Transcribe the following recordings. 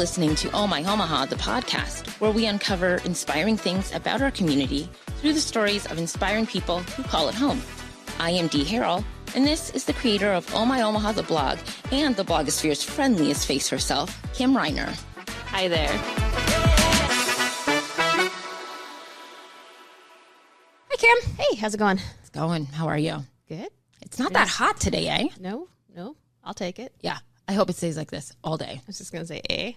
listening to Oh My Omaha, the podcast, where we uncover inspiring things about our community through the stories of inspiring people who call it home. I am Dee Harrell, and this is the creator of Oh My Omaha, the blog, and the blogosphere's friendliest face herself, Kim Reiner. Hi there. Hi, Kim. Hey, how's it going? It's going. How are you? Good. It's not that hot today, eh? No, I'll take it. Yeah. I hope it stays like this all day. I was just going to say A.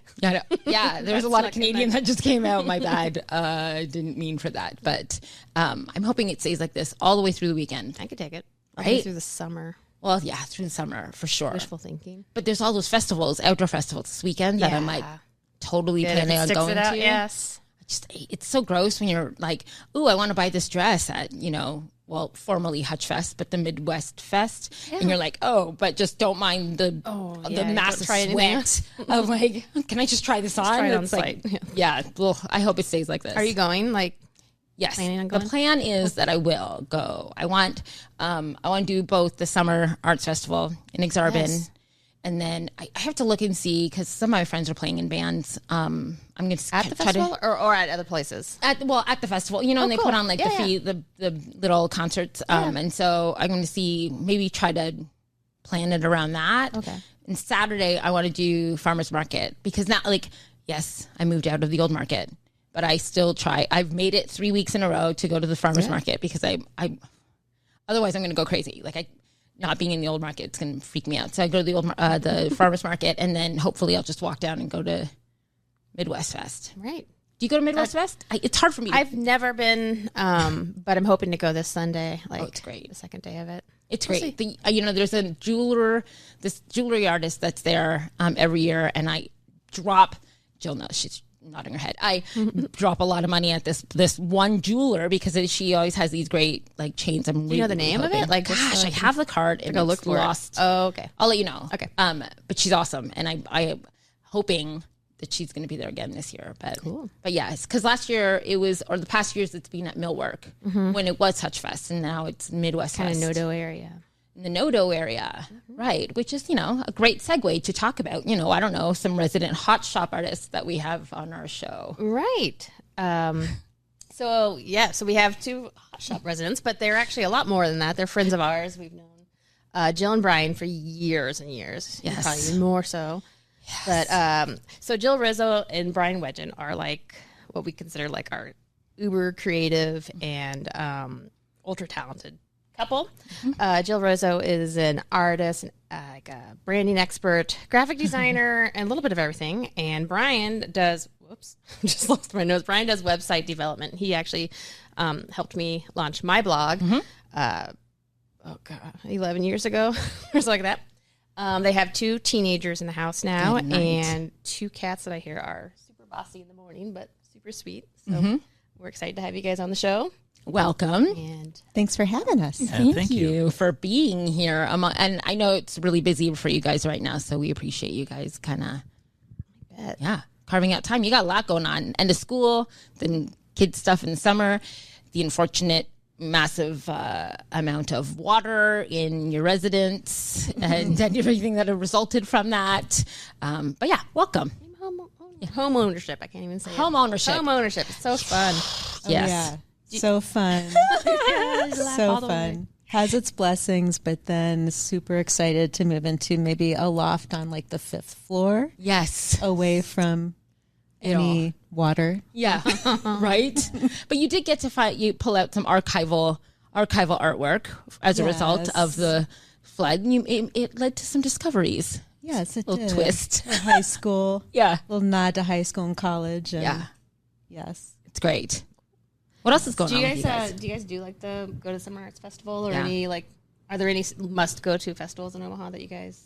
Yeah, there's a lot of Canadian that just came out. My bad. Didn't mean for that. But I'm hoping it stays like this all the way through the weekend. I could take it. Right? Through the summer. Well, yeah, through the summer for sure. Wishful thinking. But there's all those festivals, outdoor festivals this weekend that I'm like totally planning on going to. Yes. It's so gross when you're like, ooh, I want to buy this dress at, formerly Hutch Fest, but the Midwest Fest. Yeah. And you're like, oh, but just don't mind the massive sweat of like, can I just try this on? Try it on site. Like, yeah. Well, I hope it stays like this. Are you going? Yes. Planning on going? The plan is that I will go. I want to do both the Summer Arts Festival in Exarban. Yes. And then I have to look and see because some of my friends are playing in bands. I'm going to at the festival or at other places. At the festival, and they put on like the little concerts. And so I'm going to see maybe try to plan it around that. Okay. And Saturday I want to do farmers market because now, yes, I moved out of the old market, but I still try. I've made it 3 weeks in a row to go to the farmers market because I otherwise I'm going to go crazy. Not being in the old market, it's going to freak me out. So I go to the farmers market, and then hopefully I'll just walk down and go to Midwest Fest. Right. Do you go to Midwest Fest? It's hard for me. I've never been, but I'm hoping to go this Sunday. It's great. The second day of it. It's great. There's this jewelry artist that's there every year, and I drop. Jill knows, she's nodding her head. I drop a lot of money at this one jeweler because she always has these great chains. Do you know the name of it? I have the card and look for lost. It. Oh, okay. I'll let you know. Okay. But she's awesome, and I'm hoping that she's going to be there again this year. But cool. But yes, because last year the past years it's been at Millwork when it was Hutch Fest, and now it's Midwest kind Fest. Of Nodo area. In the Nodo area, right, which is, a great segue to talk about, I don't know, some resident hot shop artists that we have on our show. Right. So we have two hot shop residents, but they're actually a lot more than that. They're friends of ours. We've known Jill and Brian for years and years. Yes. Probably even more so. Yes. But so Jill Rizzo and Brian Wetjen are what we consider our uber creative and ultra talented couple. Jill Rizzo is an artist, a branding expert, graphic designer, and a little bit of everything. And Brian does, just lost my nose. Brian does website development. He actually helped me launch my blog, 11 years ago, or something like that. They have two teenagers in the house now and two cats that I hear are super bossy in the morning, but super sweet. So we're excited to have you guys on the show. Welcome. And thanks for having us. Thank you for being here. And I know it's really busy for you guys right now, so we appreciate you guys carving out time. You got a lot going on. End of school, then kids stuff in the summer, the unfortunate massive amount of water in your residence and everything that resulted from that. But yeah, welcome. Home ownership. I can't even say home ownership. Home ownership. It's so fun. Yes. So fun. So fun. Has its blessings, but then super excited to move into maybe a loft on the 5th floor. Yes. Away from any water. Yeah. Right. But you did get to pull out some archival artwork as a result of the flood. It led to some discoveries. Yes, it little did. Twist. High school. Yeah. Little nod to high school and college. And yes. It's great. What else is going on with you guys? Do you guys do the go to Summer Arts Festival or any are there any must go to festivals in Omaha that you guys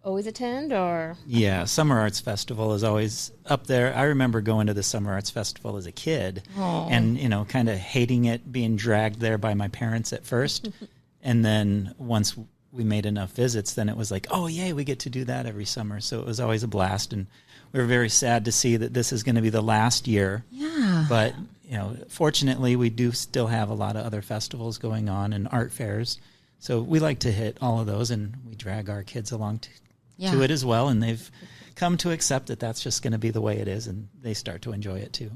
always attend or? Yeah, Summer Arts Festival is always up there. I remember going to the Summer Arts Festival as a kid and, kind of hating it, being dragged there by my parents at first. And then once we made enough visits, then it was oh, yay, we get to do that every summer. So it was always a blast. And we were very sad to see that this is going to be the last year. Yeah. But fortunately, we do still have a lot of other festivals going on and art fairs. So we like to hit all of those, and we drag our kids along to it as well. And they've come to accept that that's just going to be the way it is, and they start to enjoy it too.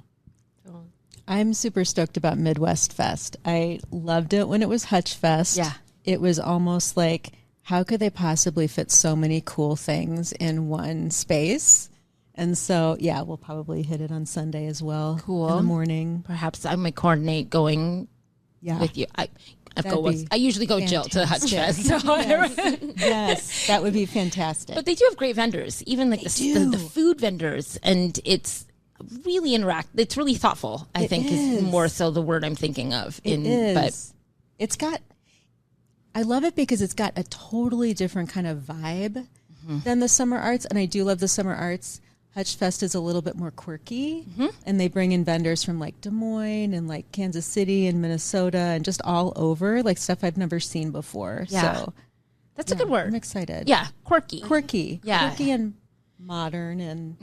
I'm super stoked about Midwest Fest. I loved it when it was Hutch Fest. Yeah. It was almost like, how could they possibly fit so many cool things in one space? And so, yeah, we'll probably hit it on Sunday as well. Cool. In the morning. Perhaps I might coordinate going with you. I usually go Jill to Hutch Fest. So. Yes, that would be fantastic. But they do have great vendors, even like the food vendors, and it's really it's really thoughtful. I think is more so the word I'm thinking of. But it's got. I love it because it's got a totally different kind of vibe than the Summer Arts, and I do love the Summer Arts. Hutch Fest is a little bit more quirky, and they bring in vendors from like Des Moines and like Kansas City and Minnesota and just all over, like stuff I've never seen before. Yeah. So that's a good word. I'm excited. Yeah, quirky. Yeah, quirky and modern, and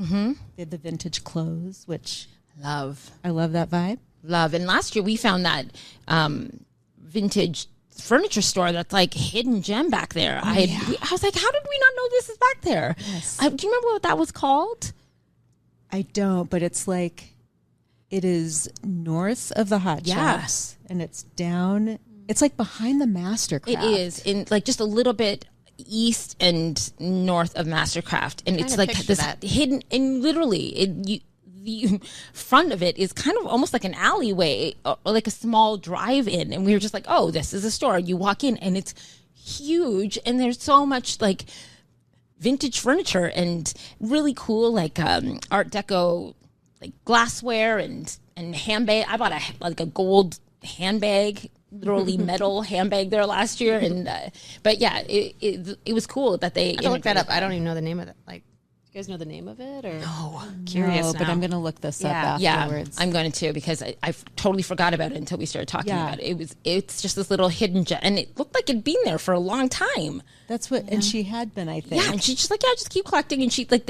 they have the vintage clothes, which I love that vibe. And last year we found that vintage furniture store that's like hidden gem back there. I was like, how did we not know this is back there? Yes. Do you remember what that was called? I don't, but it's like, it is north of the hot shops, and it's down. It's like behind the Mastercraft. It is in like just a little bit east and north of Mastercraft, and it's like this hidden. And literally, the front of it is kind of almost like an alleyway, or like a small drive-in, and we were just like, oh, this is a store. You walk in, and it's huge, and there's so much like vintage furniture and really cool like Art Deco like glassware and handbag. I bought a gold handbag, literally metal handbag there last year, and but yeah, it was cool that they. I look that up. I don't even know the name of it. Like, do you guys know the name of it? Or no, curious. No, but I'm going to look this up afterwards. Yeah, I'm going to because I totally forgot about it until we started talking about it. It's just this little hidden gem, and it looked like it'd been there for a long time. That's what, and she had been, I think. Yeah, and she's just like, just keep collecting, and like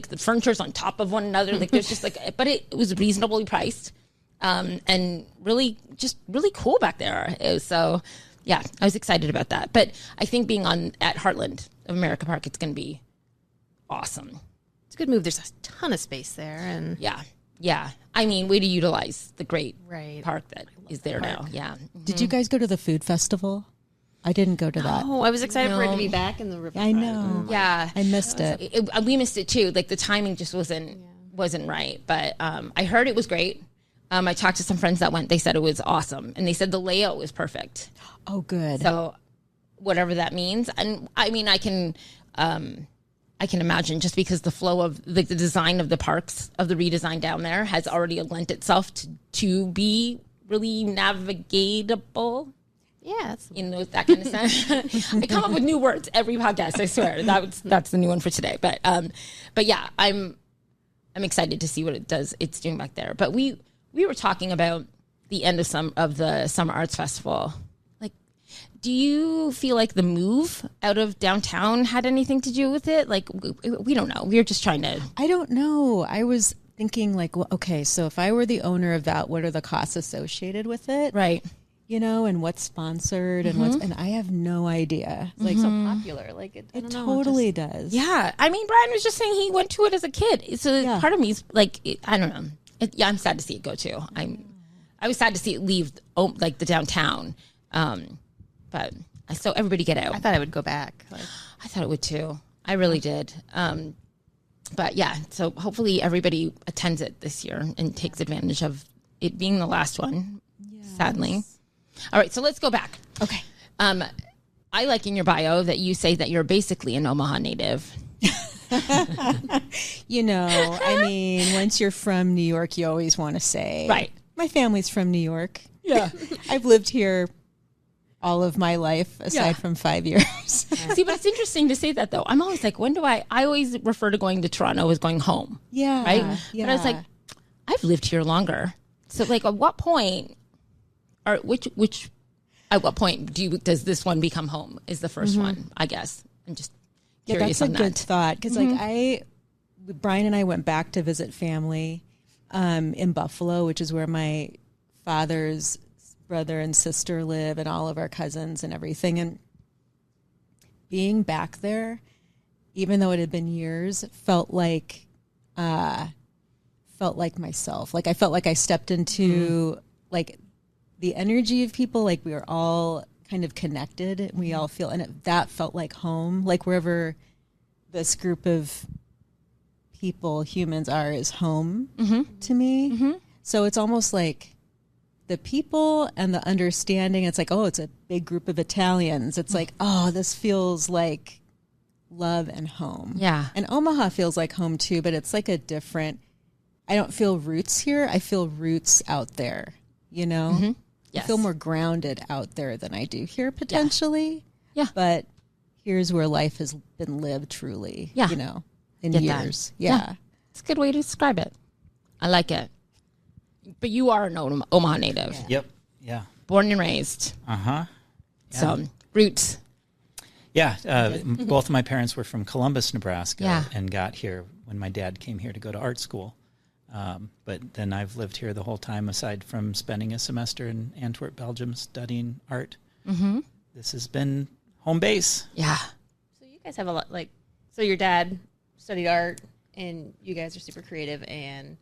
the furniture's on top of one another. Like there's just like, but it was reasonably priced, and really cool back there. So yeah, I was excited about that. But I think being at Heartland of America Park, it's going to be awesome. It's a good move. There's a ton of space there, and yeah. I mean, way to utilize the great park that is there now. Yeah. Did you guys go to the food festival? I didn't go to that. Oh, I was excited for it to be back in the riverfront. I know. Yeah, I missed it. We missed it too. Like the timing just wasn't right. But I heard it was great. I talked to some friends that went. They said it was awesome, and they said the layout was perfect. Oh, good. So whatever that means, and I mean, I can imagine just because the flow of the design of the parks of the redesign down there has already lent itself to be really navigatable. Yeah, that kind of sense. I come up with new words every podcast. I swear that's the new one for today. But yeah, I'm excited to see what it's doing back there. But we were talking about the end of the Summer Arts Festival. Like, do you feel like the move out of downtown had anything to do with it? Like, we don't know. We were just trying to. I don't know. I was thinking like, well, okay, so if I were the owner of that, what are the costs associated with it? Right. You know, and what's sponsored and and I have no idea. Like so popular. Like it totally does. Yeah. I mean, Brian was just saying he went to it as a kid. So part of me is like, I don't know. I'm sad to see it go too. I was sad to see it leave like the downtown. But so everybody get out. I thought I would go back. I thought it would too. I really did. But yeah, so hopefully everybody attends it this year and takes advantage of it being the last one. Sadly. All right, so let's go back. Okay. I like in your bio that you say that you're basically an Omaha native. You know, I mean, once you're from New York, you always want to say, right. My family's from New York. Yeah. I've lived here all of my life, aside from 5 years. See, but it's interesting to say that, though. I'm always like, when do I always refer to going to Toronto as going home. Yeah. Right? Yeah. But I was like, I've lived here longer. So, like, at what point... Or at what point does this one become home? Is the first one, I guess. I'm just curious on that. That's a good thought because, like, Brian and I went back to visit family in Buffalo, which is where my father's brother and sister live, and all of our cousins and everything. And being back there, even though it had been years, felt like myself. Like I felt like I stepped into like the energy of people. Like we were all kind of connected. And we all feel, and that felt like home. Like wherever this group of people, humans are, is home to me. So it's almost like the people and the understanding. It's like, oh, it's a big group of Italians. It's like, oh, this feels like love and home. Yeah. And Omaha feels like home too, but it's like a different, I don't feel roots here. I feel roots out there, you know? Yes. I feel more grounded out there than I do here potentially. Yeah. But here's where life has been lived truly, you know, in Get years. that. Yeah. It's a good way to describe it. I like it. But you are an Omaha native. Yep. Yeah. Born and raised. Yeah. So, roots. Yeah. Both of my parents were from Columbus, Nebraska, Yeah. and got here when my dad came here to go to art school. But then I've lived here the whole time, aside from spending a semester in Antwerp, Belgium, studying art. This has been home base. Yeah. So you guys have a lot, like, so your dad studied art, and you guys are super creative, and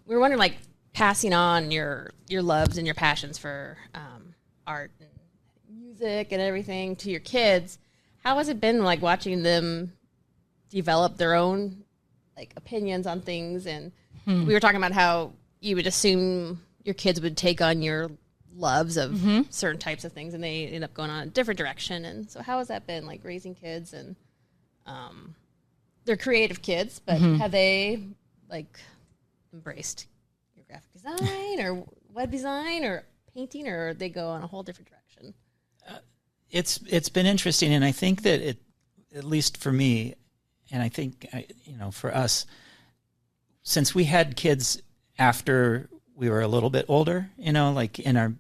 we were wondering, like, passing on your loves and your passions for art and music and everything to your kids. How has it been, like, watching them develop their own, like, opinions on things? And we were talking about how you would assume your kids would take on your loves of certain types of things, and they end up going on a different direction. And so how has that been, like, raising kids? And they're creative kids, but have they, like, embraced your graphic design or web design or painting, or they go on a whole different direction? It's been interesting, and I think that it, at least for me, and I think for us, since we had kids after we were a little bit older, like in our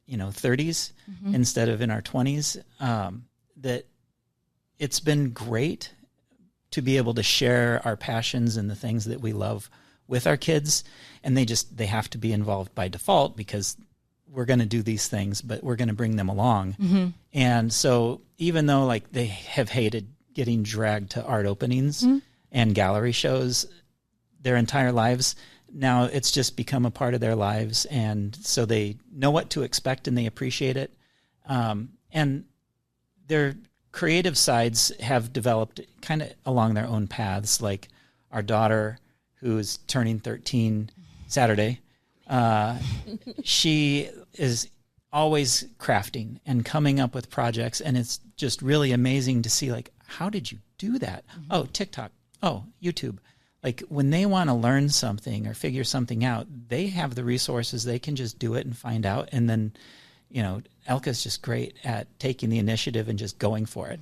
30s instead of in our 20s, that it's been great to be able to share our passions and the things that we love with our kids, and they have to be involved by default because we're going to do these things, but we're going to bring them along. And so even though, like, they have hated getting dragged to art openings and gallery shows their entire lives, now it's just become a part of their lives, and so they know what to expect and they appreciate it. And their creative sides have developed kind of along their own paths. Like our daughter, who's turning 13 Saturday, she is always crafting and coming up with projects, and it's just really amazing to see, like, how did you do that? Oh, TikTok. Oh, YouTube. Like, when they want to learn something or figure something out, they have the resources. They can just do it and find out. And then, Elka's just great at taking the initiative and just going for it,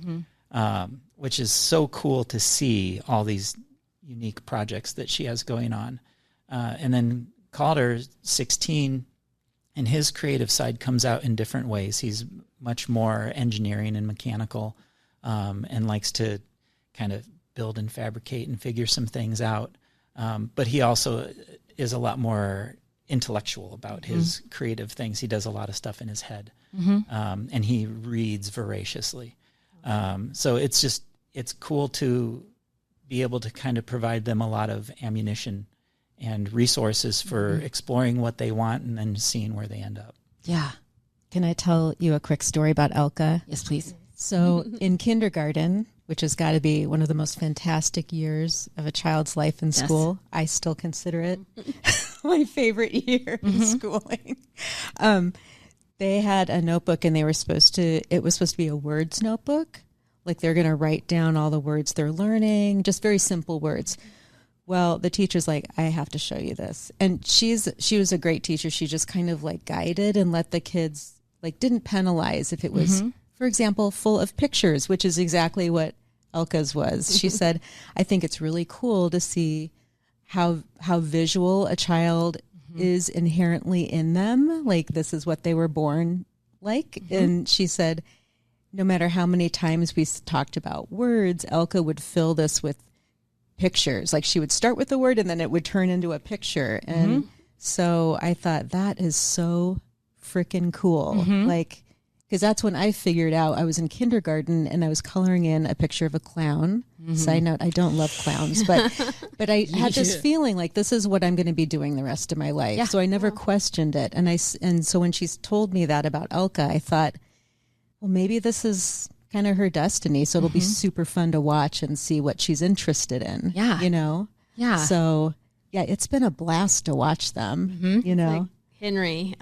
which is so cool to see all these unique projects that she has going on. And then Calder, 16, and his creative side comes out in different ways. He's much more engineering and mechanical, and likes to kind of build and fabricate and figure some things out. But he also is a lot more intellectual about his creative things. He does a lot of stuff in his head, and he reads voraciously. So it's cool to be able to kind of provide them a lot of ammunition and resources for exploring what they want and then seeing where they end up. Yeah. Can I tell you a quick story about Elka? Yes, please. So in kindergarten, which has got to be one of the most fantastic years of a child's life in school, I still consider it my favorite year of schooling. They had a notebook, and it was supposed to be a words notebook. Like, they're going to write down all the words they're learning, just very simple words. Well, the teacher's like, I have to show you this. And she was a great teacher. She just kind of, like, guided and let the kids, like, didn't penalize if it was, for example, full of pictures, which is exactly what Elka's was. She said, I think it's really cool to see how visual a child is inherently in them. Like, this is what they were born like. And she said, no matter how many times we talked about words, Elka would fill this with pictures. Like, she would start with the word and then it would turn into a picture. And so I thought, that is so freaking cool. Like, because that's when I figured out I was in kindergarten and I was coloring in a picture of a clown. Side note, I don't love clowns, but I had this feeling like this is what I'm going to be doing the rest of my life. Yeah. So I never questioned it. And so when she's told me that about Elka, I thought, well, maybe this is kind of her destiny. So it'll be super fun to watch and see what she's interested in. Yeah. You know? Yeah. So yeah, it's been a blast to watch them, you know? Like Henry,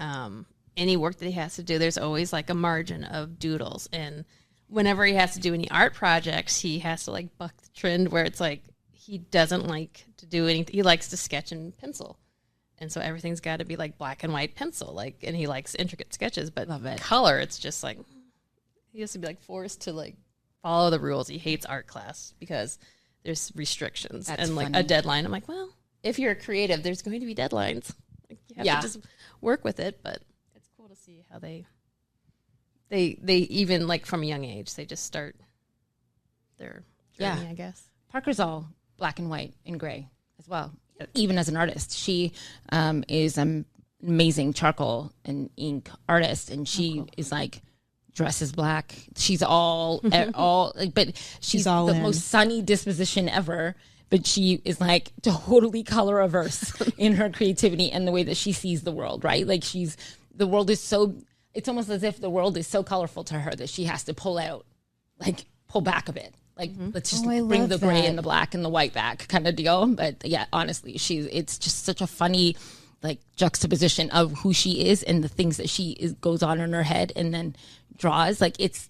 any work that he has to do, there's always like a margin of doodles. And whenever he has to do any art projects, he has to like buck the trend where it's like he doesn't like to do anything. He likes to sketch in pencil. And so everything's got to be like black and white pencil, like, and he likes intricate sketches, but color, it's just like, he has to be like forced to like follow the rules. He hates art class because there's restrictions and like a deadline. I'm like, well, if you're a creative, there's going to be deadlines. Like, you have to just work with it, but it's cool to see how they even like from a young age, they just start their journey, I guess. Parker's all black and white and gray as well. Even as an artist, she is an amazing charcoal and ink artist, and she is like dresses black. She's all but she's all the most sunny disposition ever. But she is like totally color averse in her creativity and the way that she sees the world. Right, like the world is so. It's almost as if the world is so colorful to her that she has to pull back a bit. Like, let's just bring the gray and the black and the white back kind of deal. But yeah, honestly, it's just such a funny like juxtaposition of who she is and the things that goes on in her head and then draws. Like it's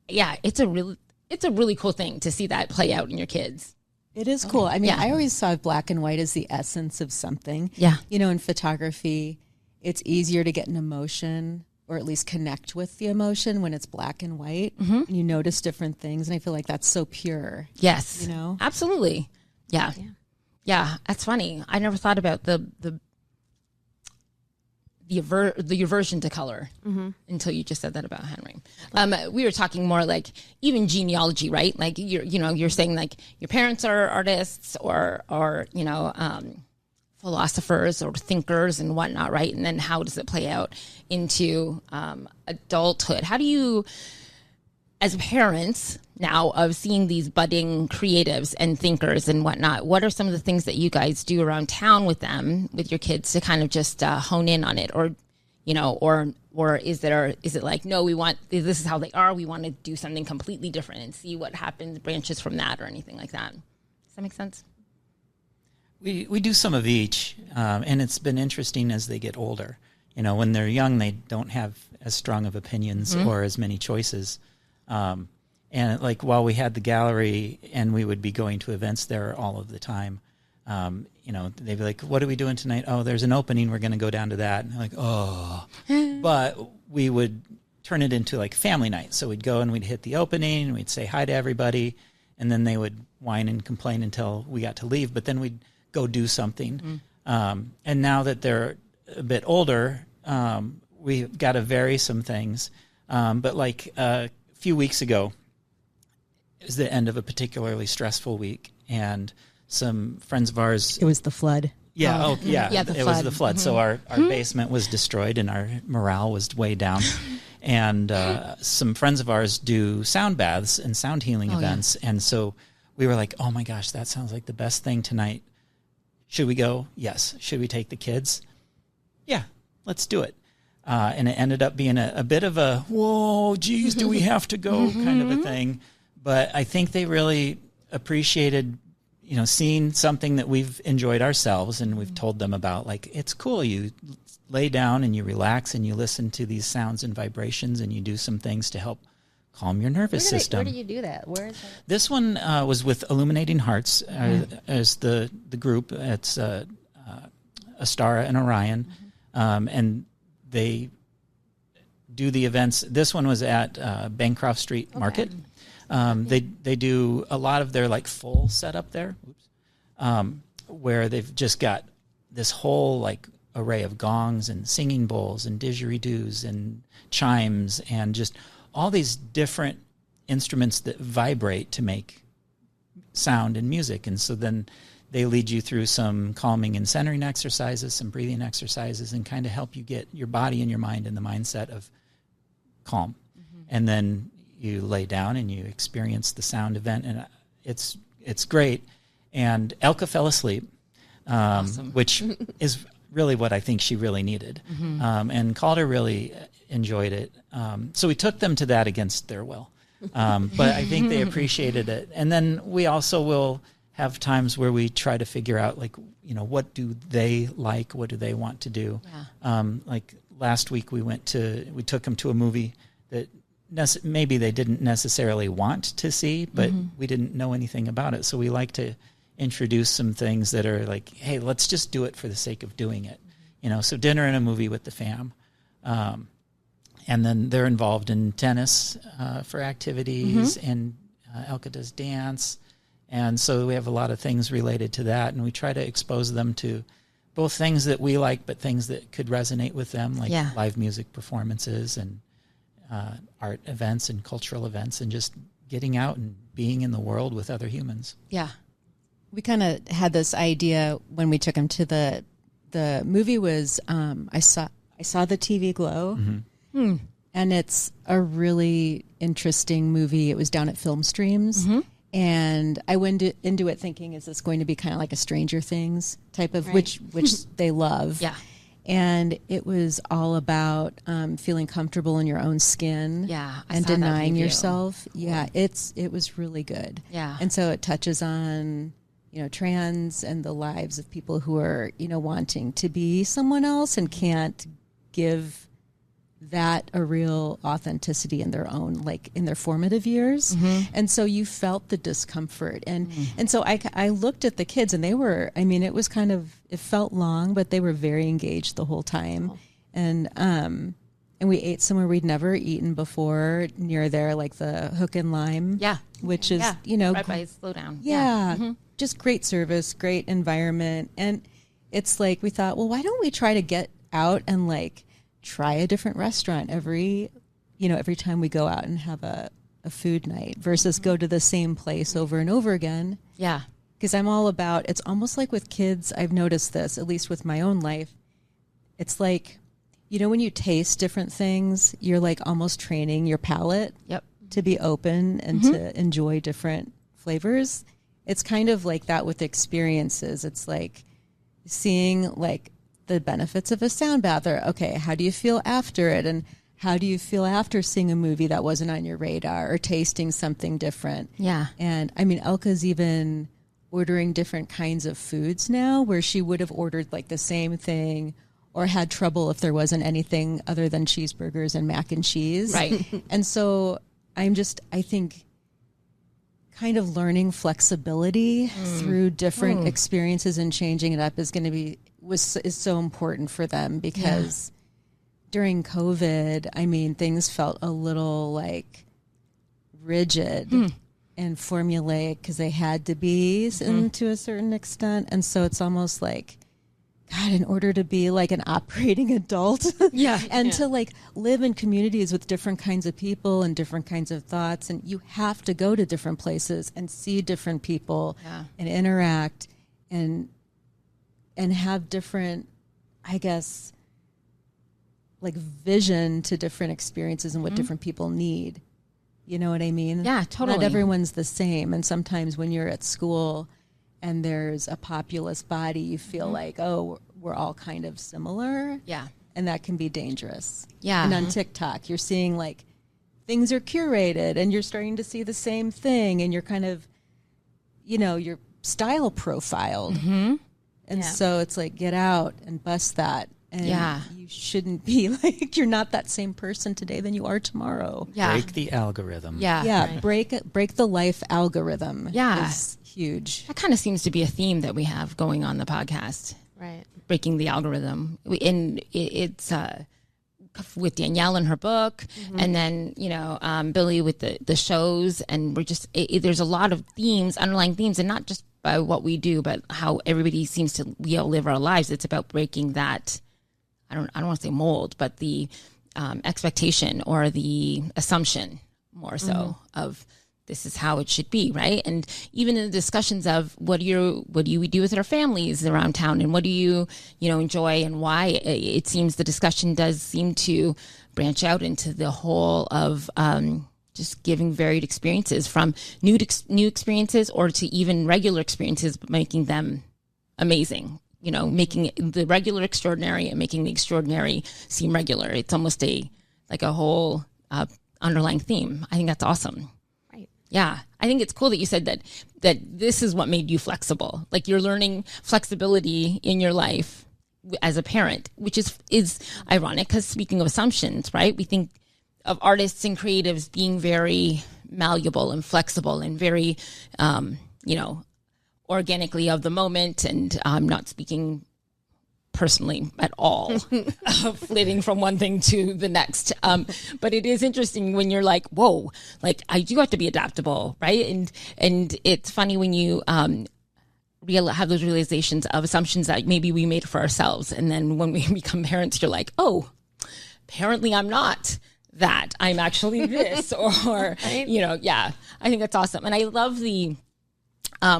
a really cool thing to see that play out in your kids. It is cool. I mean, I always saw black and white as the essence of something. Yeah. You know, in photography, it's easier to get an emotion or at least connect with the emotion when it's black and white. And you notice different things. And I feel like that's so pure. Yes. You know? Absolutely. Yeah. That's funny. I never thought about the aversion to color until you just said that about Henry. We were talking more like even genealogy, right? Like you're saying like your parents are artists or philosophers or thinkers and whatnot, right? And then how does it play out into adulthood? How do you, as parents now of seeing these budding creatives and thinkers and whatnot, what are some of the things that you guys do around town with them, with your kids, to kind of just hone in on it, or is it like, no, this is how they are, we want to do something completely different and see what happens, branches from that, or anything like that? Does that make sense? We do some of each, and it's been interesting as they get older. You know, when they're young, they don't have as strong of opinions or as many choices. And like while we had the gallery and we would be going to events there all of the time, they'd be like, what are we doing tonight? Oh, there's an opening. We're going to go down to that. And like, oh. But we would turn it into like family night. So we'd go and we'd hit the opening and we'd say hi to everybody. And then they would whine and complain until we got to leave. But then we'd go do something. And now that they're a bit older, we've got to vary some things. But like a few weeks ago, it was the end of a particularly stressful week, and some friends of ours... It was the flood. Yeah, it was the flood. So our basement was destroyed and our morale was way down. And some friends of ours do sound baths and sound healing events. Yeah. And so we were like, oh my gosh, that sounds like the best thing tonight. Should we go? Yes. Should we take the kids? Yeah, let's do it. And it ended up being a bit of a, whoa, geez, do we have to go kind of a thing. But I think they really appreciated, seeing something that we've enjoyed ourselves and we've told them about. Like, it's cool. You lay down and you relax and you listen to these sounds and vibrations and you do some things to help calm your nervous system. Where do you do that? Where is that? This one was with Illuminating Hearts as the group. It's Astara and Orion. And they do the events. This one was at Bancroft Street Market. They do a lot of their like full setup there, where they've just got this whole like array of gongs and singing bowls and didgeridoos and chimes and just all these different instruments that vibrate to make sound and music. And so then they lead you through some calming and centering exercises, some breathing exercises, and kind of help you get your body and your mind in the mindset of calm. and then you lay down and you experience the sound event, and it's great. And Elka fell asleep, which is really what I think she really needed. And Calder really enjoyed it. So we took them to that against their will. But I think they appreciated it. And then we also will have times where we try to figure out, like, what do they like? What do they want to do? Yeah. Like last week we took them to a movie that maybe they didn't necessarily want to see, but we didn't know anything about it. So we like to introduce some things that are like, hey, let's just do it for the sake of doing it. So dinner and a movie with the fam. And then they're involved in tennis for activities, and Elka does dance. And so we have a lot of things related to that, and we try to expose them to both things that we like, but things that could resonate with them, like live music performances and art events and cultural events, and just getting out and being in the world with other humans. Yeah. We kind of had this idea when we took him to the movie was I saw the TV Glow, and it's a really interesting movie. It was down at Film Streams, and I went into it thinking, is this going to be kind of like a Stranger Things type of, which they love. Yeah. And it was all about feeling comfortable in your own skin, and denying yourself. Cool. Yeah, it was really good. Yeah, and so it touches on trans and the lives of people who are wanting to be someone else and can't give that a real authenticity in their own, like in their formative years. And so you felt the discomfort, and so I looked at the kids, and they were, it was kind of, it felt long, but they were very engaged the whole time. And we ate somewhere we'd never eaten before near there, like the Hook and Lime, which is right by Slow Down. Just great service, great environment. And it's like, we thought, well, why don't we try to get out and like try a different restaurant every time we go out and have a food night versus go to the same place over and over again. Yeah. Because I'm all about, it's almost like with kids, I've noticed this, at least with my own life. It's like, when you taste different things, you're like almost training your palate to be open and to enjoy different flavors. It's kind of like that with experiences. It's like seeing like the benefits of a sound bath, or okay, how do you feel after it, and how do you feel after seeing a movie that wasn't on your radar or tasting something different? Yeah. And Elka's even ordering different kinds of foods now, where she would have ordered like the same thing or had trouble if there wasn't anything other than cheeseburgers and mac and cheese. Right. And so I think kind of learning flexibility through different experiences and changing it up is so important for them, because during COVID, things felt a little like rigid and formulaic because they had to be to a certain extent. And so it's almost like, God, in order to be like an operating adult to like live in communities with different kinds of people and different kinds of thoughts, and you have to go to different places and see different people and interact and have different, I guess, like vision to different experiences and what different people need. You know what I mean? Yeah, totally. Not everyone's the same. And sometimes when you're at school and there's a populous body, you feel like, oh, we're all kind of similar. Yeah. And that can be dangerous. Yeah. And on TikTok, you're seeing like things are curated and you're starting to see the same thing, and you're kind of, you're style profiled. And so it's like, get out and bust that. And you shouldn't be like, you're not that same person today than you are tomorrow. Yeah. Break the algorithm. Yeah. Yeah. Right. Break the life algorithm. Yeah. Is huge. That kind of seems to be a theme that we have going on the podcast. Right. Breaking the algorithm. It's with Danielle in her book, and then, Billy with the shows. And we're just, there's a lot of themes, underlying themes, and not just by what we do, but how everybody seems to live our lives. It's about breaking that, I don't want to say mold, but the expectation or the assumption more so of this is how it should be, right? And even in the discussions of what do we do with our families around town, and what do you enjoy, and why, it seems the discussion does seem to branch out into the whole of just giving varied experiences, from new experiences or to even regular experiences, but making them amazing. Making the regular extraordinary and making the extraordinary seem regular. It's almost a whole underlying theme. I think that's awesome. Right. Yeah. I think it's cool that you said that this is what made you flexible. Like, you're learning flexibility in your life as a parent, which is ironic, because speaking of assumptions, right? We think of artists and creatives being very malleable and flexible and very, organically of the moment. And I'm not speaking personally at all of flitting from one thing to the next. But it is interesting when you're like, whoa, like, I do have to be adaptable, right? And it's funny when you have those realizations of assumptions that maybe we made for ourselves. And then when we become parents, you're like, oh, apparently I'm not that. I'm actually this. Or, right? Yeah, I think that's awesome. And I love the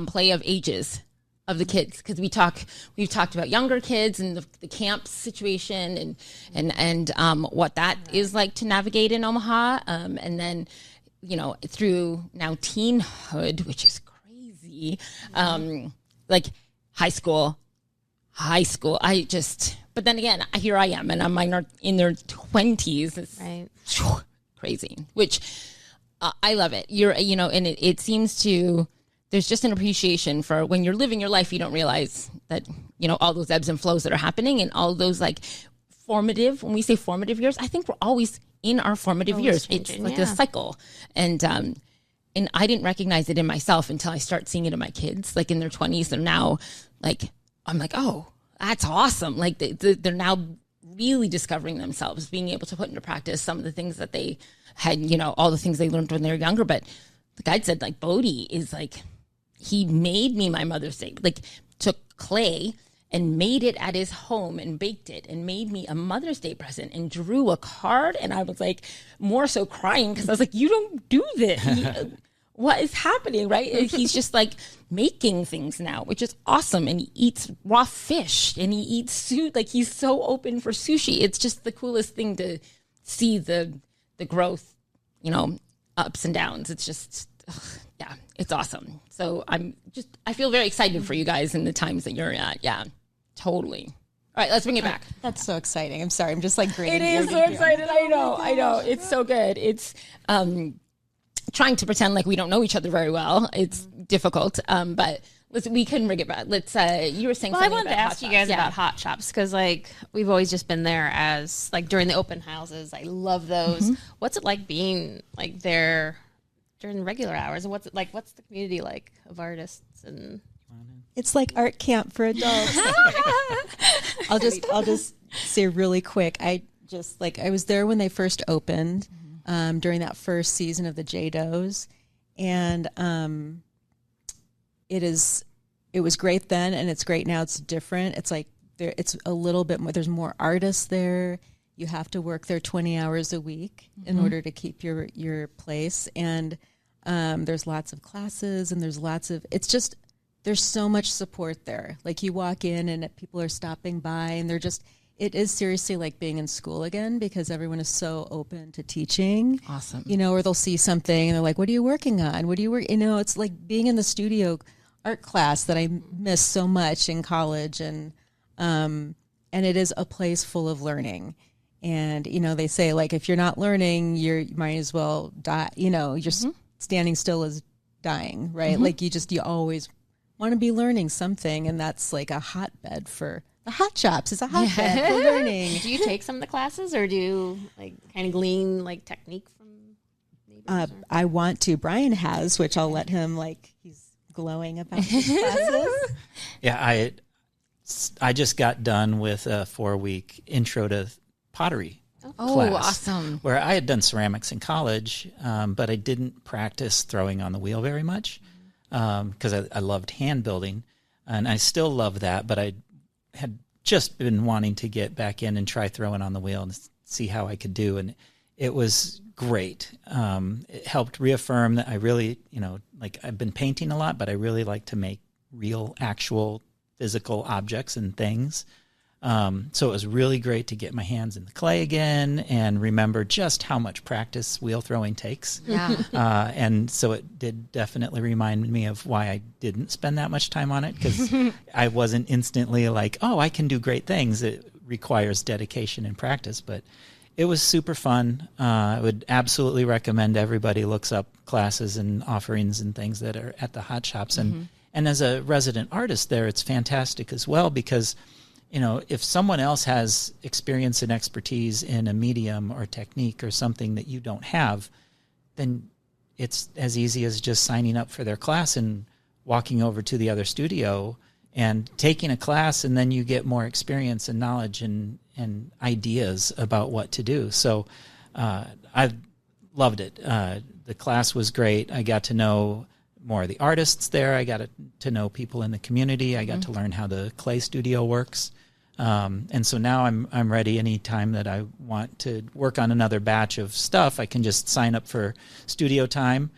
play of ages of the kids, because we've talked about younger kids and the camp situation and what that is like to navigate in Omaha, and then through now teenhood, which is crazy, like high school. But then again, here I am, and I'm in their 20s. It's right. Crazy, which I love it. And it seems to. There's just an appreciation for when you're living your life, you don't realize that, all those ebbs and flows that are happening, and all those when we say formative years, I think we're always in our formative years. It's like a cycle. And I didn't recognize it in myself until I start seeing it in my kids, like in their 20s. They're now I'm like, oh, that's awesome. Like they're now really discovering themselves, being able to put into practice some of the things that they had, all the things they learned when they were younger. But the guide said, like, Bodhi is he made me my Mother's Day, took clay and made it at his home and baked it and made me a Mother's Day present and drew a card. And I was more so crying, because I was like, you don't do this. What is happening, right? He's just making things now, which is awesome. And he eats raw fish and he eats he's so open for sushi. It's just the coolest thing to see the growth, ups and downs. It's just, yeah, it's awesome. So I feel very excited for you guys in the times that you're at. Yeah, totally. All right, let's bring it back. That's so exciting. I'm sorry. I'm just grading. It is so excited. I know. It's so good. It's trying to pretend like we don't know each other very well. It's difficult. But we couldn't bring it back. Let's, you were saying something about hot shops. I wanted to ask you guys about hot shops, because we've always just been there as during the open houses. I love those. Mm-hmm. What's it like being there during the regular hours? And what's it like? What's the community like of artists? And it's like art camp for adults. I'll just say really quick. I was there when they first opened, during that first season of the J-Does, and it was great then, and it's great now. It's different. It's it's a little bit more. There's more artists there. You have to work there 20 hours a week in order to keep your place, and there's lots of classes, and there's so much support there. You walk in and people are stopping by, and it is seriously like being in school again, because everyone is so open to teaching. Awesome. Or they'll see something and they're like, what are you working on? What do you work? It's like being in the studio art class that I missed so much in college. And it is a place full of learning. And, they say, if you're not learning, you might as well die. You're standing still is dying, right? You always want to be learning something. And that's a hotbed for the hot shops. Is a hotbed for learning. Do you take some of the classes, or do you kind of glean technique from neighbors? I want to. Brian has, which I'll let him, he's glowing about his classes. Yeah, I just got done with a 4-week intro to pottery class. Awesome. Where I had done ceramics in college, but I didn't practice throwing on the wheel very much, because I loved hand building, and I still love that, but I had just been wanting to get back in and try throwing on the wheel and see how I could do. And it was great. It helped reaffirm that I really, like I've been painting a lot, but I really like to make real, actual, physical objects and things. So it was really great to get my hands in the clay again and remember just how much practice wheel throwing takes. Yeah. And so it did definitely remind me of why I didn't spend that much time on it, because I wasn't instantly like, oh, I can do great things. It requires dedication and practice, but it was super fun. I would absolutely recommend everybody looks up classes and offerings and things that are at the hot shops. And as a resident artist there, it's fantastic as well, because if someone else has experience and expertise in a medium or technique or something that you don't have, then it's as easy as just signing up for their class and walking over to the other studio and taking a class, and then you get more experience and knowledge and ideas about what to do. So I loved it. The class was great. I got to know more of the artists there. I got to know people in the community. I got to learn how the clay studio works. And so now I'm ready. Anytime that I want to work on another batch of stuff, I can just sign up for studio time,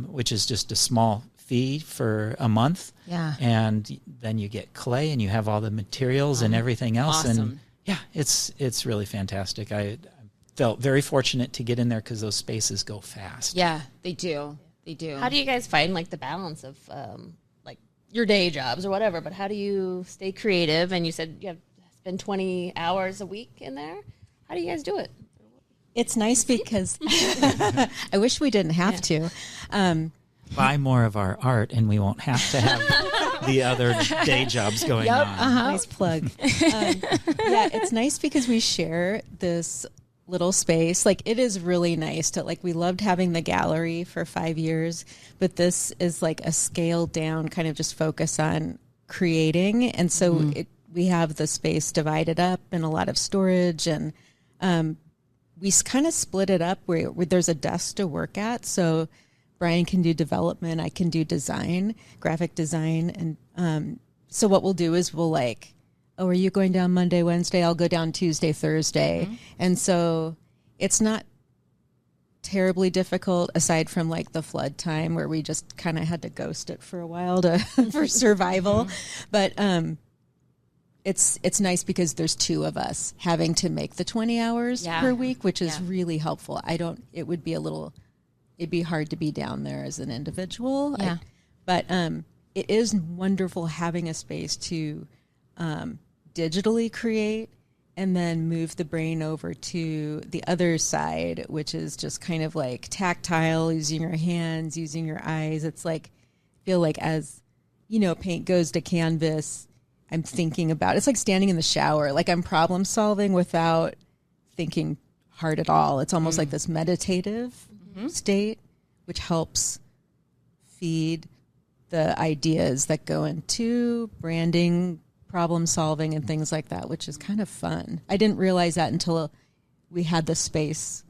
which is just a small fee for a month. Yeah. And then you get clay and you have all the materials and everything else. Awesome. And yeah, it's really fantastic. I felt very fortunate to get in there because those spaces go fast. Yeah, they do. They do. How do you guys find like the balance of like your day jobs or whatever, but how do you stay creative? And you said you have to spend 20 hours a week in there. How do you guys do it? It's nice because I wish we didn't have to. Buy more of our art and we won't have to have the other day jobs going on. Nice plug. Yeah, it's nice because we share this little space. Like, it is really nice to, like, we loved having the gallery for 5 years, but this is like a scaled down kind of just focus on creating. And so we have the space divided up in a lot of storage, and we kind of split it up where there's a desk to work at. So Brian can do development, I can do design, graphic design. And so what we'll do is we'll like, oh, are you going down Monday, Wednesday? I'll go down Tuesday, Thursday. And so it's not terribly difficult, aside from like the flood time where we just kind of had to ghost it for a while for survival. But it's nice because there's two of us having to make the 20 hours per week, which is really helpful. It'd be hard to be down there as an individual. Yeah. But it is wonderful having a space to digitally create and then move the brain over to the other side, which is just kind of like tactile, using your hands, using your eyes. It's like, feel like as, paint goes to canvas, I'm thinking about, it's like standing in the shower. Like, I'm problem solving without thinking hard at all. It's almost like this meditative state, which helps feed the ideas that go into branding, problem solving, and things like that, which is kind of fun. I didn't realize that until we had the space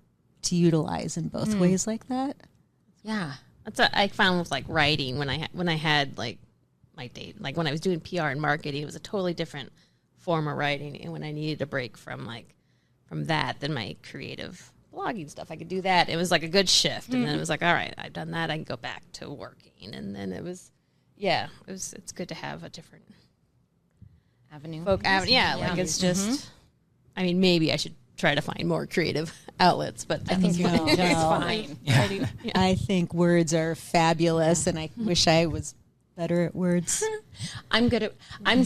to utilize in both ways like that. Yeah. That's what I found with like writing when I had like my date, like when I was doing PR and marketing, it was a totally different form of writing. And when I needed a break from that, then my creative blogging stuff, I could do that. It was like a good shift. And then it was like, all right, I've done that. I can go back to working. And then it's good to have a different Avenue. like it's just, I mean, maybe I should try to find more creative outlets, but I think it's fine. Writing, I think words are fabulous, and I wish I was better at words. I'm